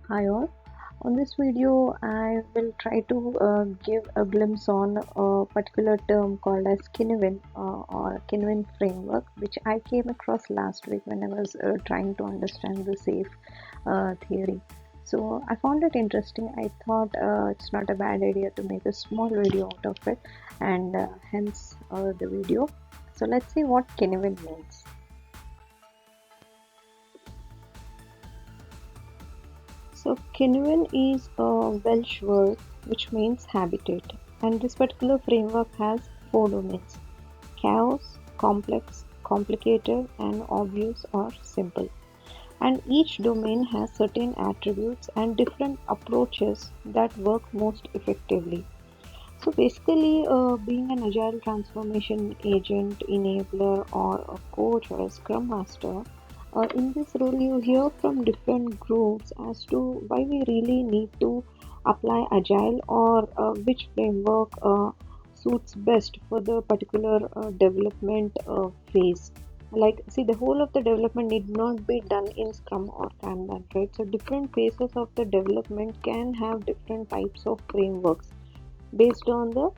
Hi all. On this video, I will try to give a glimpse on a particular term called as Kinevin or Kinevin framework, which I came across last week when I was trying to understand the SAFE theory. So I found it interesting. I thought it's not a bad idea to make a small video out of it, and hence the video. So let's see what Kinevin means. So Kinnuin is a Welsh word which means habitat, and this particular framework has four domains: chaos, complex, complicated, and obvious or simple. And each domain has certain attributes and different approaches that work most effectively. So basically, being an agile transformation agent, enabler, or a coach or a scrum master, in this role you hear from different groups as to why we really need to apply agile or which framework suits best for the particular development phase. Like, see, the whole of the development need not be done in Scrum or Kanban, right? So different phases of the development can have different types of frameworks based on the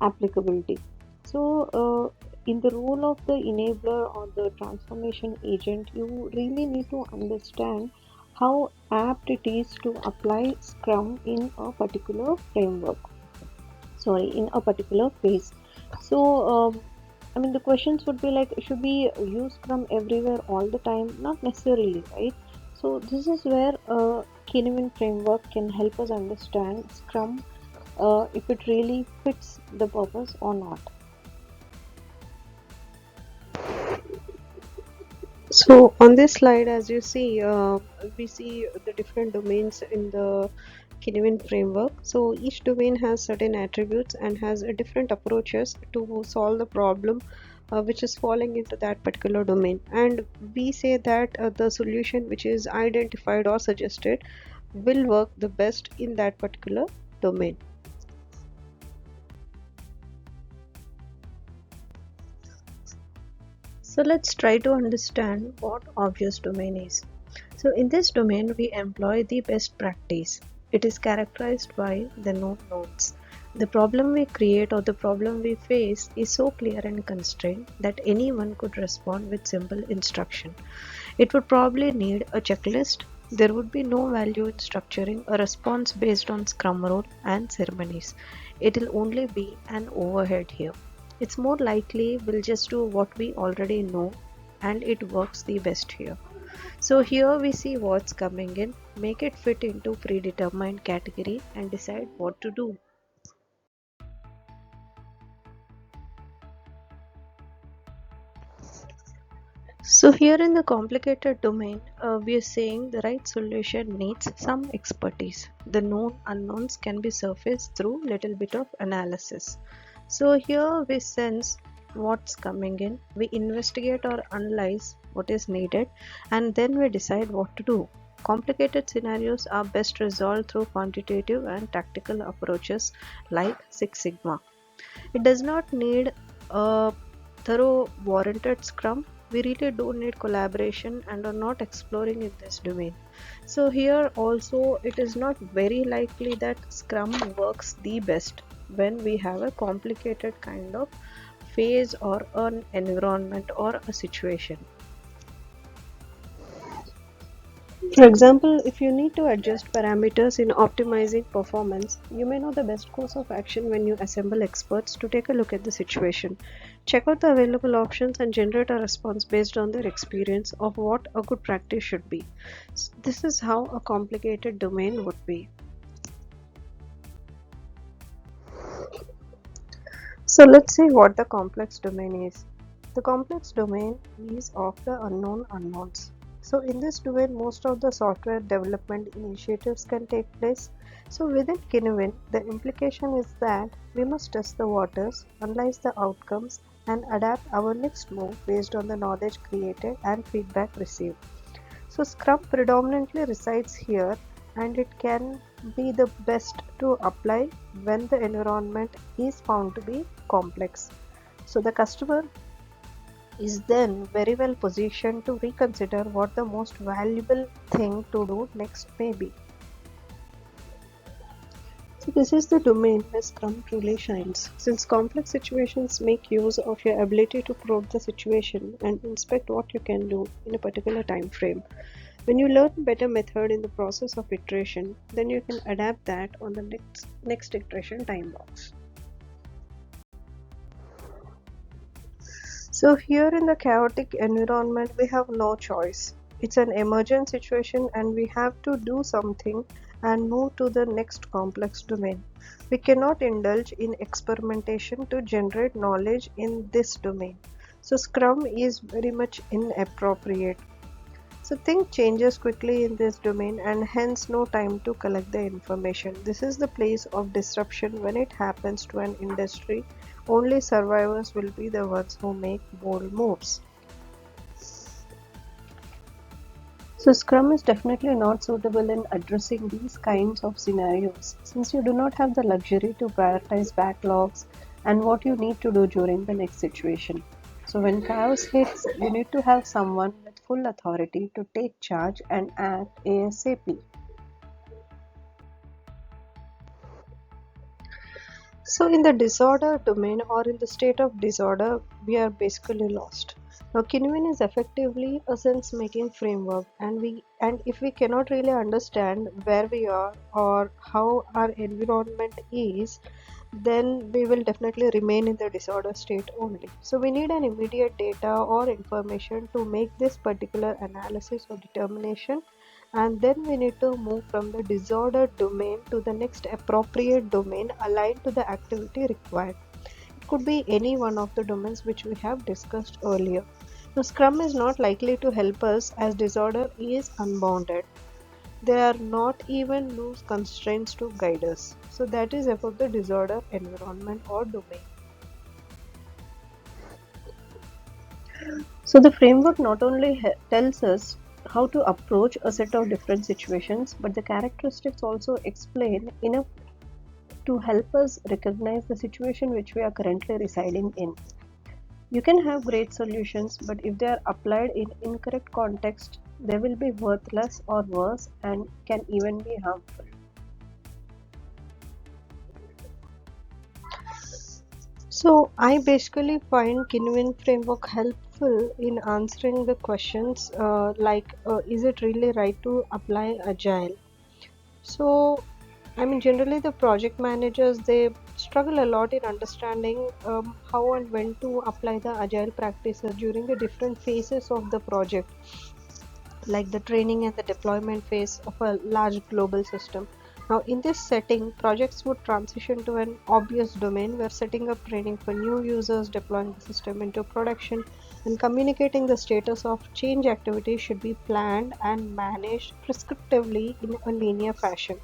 applicability. So, in the role of the enabler or the transformation agent, you really need to understand how apt it is to apply Scrum in a particular framework. Sorry, in a particular phase. So, I mean, the questions would be like, should we use Scrum everywhere all the time? Not necessarily, right? So, this is where Kinevin framework can help us understand Scrum if it really fits the purpose or not. So on this slide, as you see, we see the different domains in the Kinevin framework. So each domain has certain attributes and has different approaches to solve the problem which is falling into that particular domain. And we say that the solution which is identified or suggested will work the best in that particular domain. So let's try to understand what obvious domain is. So in this domain, we employ the best practice. It is characterized by the known nodes. The problem we create or the problem we face is so clear and constrained that anyone could respond with simple instruction. It would probably need a checklist. There would be no value in structuring a response based on Scrum role and ceremonies. It will only be an overhead here. It's more likely we'll just do what we already know and it works the best here. So here we see what's coming in, make it fit into predetermined category and decide what to do. So here in the complicated domain, we are saying the right solution needs some expertise. The known unknowns can be surfaced through little bit of analysis. So here we sense what's coming in, we investigate or analyze what is needed, and then we decide what to do. Complicated scenarios are best resolved through quantitative and tactical approaches like Six Sigma. It does not need a thorough warranted scrum. We really don't need collaboration and are not exploring in this domain. So here also it is not very likely that scrum works the best when we have a complicated kind of phase or an environment or a situation. For example, if you need to adjust parameters in optimizing performance, you may know the best course of action when you assemble experts to take a look at the situation. Check out the available options and generate a response based on their experience of what a good practice should be. This is how a complicated domain would be. So let's see what the complex domain is. The complex domain is of the unknown unknowns. So in this domain, most of the software development initiatives can take place. So within Kinevin, the implication is that we must test the waters, analyze the outcomes, and adapt our next move based on the knowledge created and feedback received. So Scrum predominantly resides here and it can be the best to apply when the environment is found to be complex. So the customer is then very well positioned to reconsider what the most valuable thing to do next may be. So this is the domain where Scrum truly shines, since complex situations make use of your ability to probe the situation and inspect what you can do in a particular time frame. When you learn a better method in the process of iteration, then you can adapt that on the next iteration time box. So here in the chaotic environment, we have no choice. It's an emergent situation and we have to do something and move to the next complex domain. We cannot indulge in experimentation to generate knowledge in this domain. So Scrum is very much inappropriate. So things changes quickly in this domain and hence no time to collect the information. This is the place of disruption when it happens to an industry. Only survivors will be the ones who make bold moves. So Scrum is definitely not suitable in addressing these kinds of scenarios since you do not have the luxury to prioritize backlogs and what you need to do during the next situation. So when chaos hits, you need to have someone with full authority to take charge and act ASAP. So in the disorder domain or in the state of disorder, we are basically lost. Now Kinwin is effectively a sense making framework and if we cannot really understand where we are or how our environment is, then we will definitely remain in the disorder state only. So we need an immediate data or information to make this particular analysis or determination, and then we need to move from the disorder domain to the next appropriate domain aligned to the activity required. It could be any one of the domains which we have discussed earlier. Now, Scrum is not likely to help us as disorder is unbounded. There are not even loose constraints to guide us. So that is about the disorder environment or domain. So the framework not only tells us how to approach a set of different situations, but the characteristics also explain enough to help us recognize the situation which we are currently residing in. You can have great solutions, but if they are applied in incorrect context, they will be worthless or worse and can even be harmful. So I basically find Kinwin framework helpful in answering the questions is it really right to apply agile? So generally the project managers they struggle a lot in understanding how and when to apply the agile practices during the different phases of the project, like the training and the deployment phase of a large global system. Now, in this setting, projects would transition to an obvious domain where setting up training for new users, deploying the system into production, and communicating the status of change activities should be planned and managed prescriptively in a linear fashion.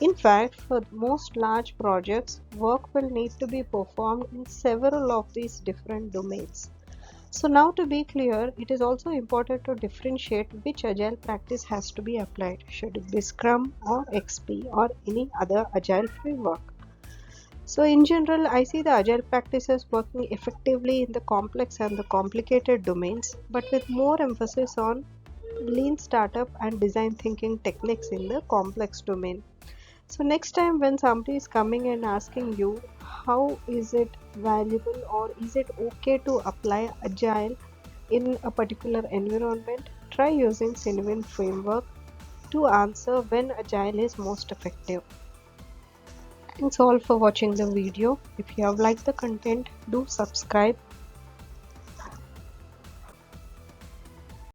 In fact, for most large projects, work will need to be performed in several of these different domains. So now to be clear, it is also important to differentiate which agile practice has to be applied. Should it be Scrum or XP or any other agile framework? So in general, I see the agile practices working effectively in the complex and the complicated domains, but with more emphasis on lean startup and design thinking techniques in the complex domain. So next time when somebody is coming and asking you how is it valuable or is it okay to apply agile in a particular environment, try using Cinewin framework to answer when agile is most effective. Thanks all for watching the video. If you have liked the content, do subscribe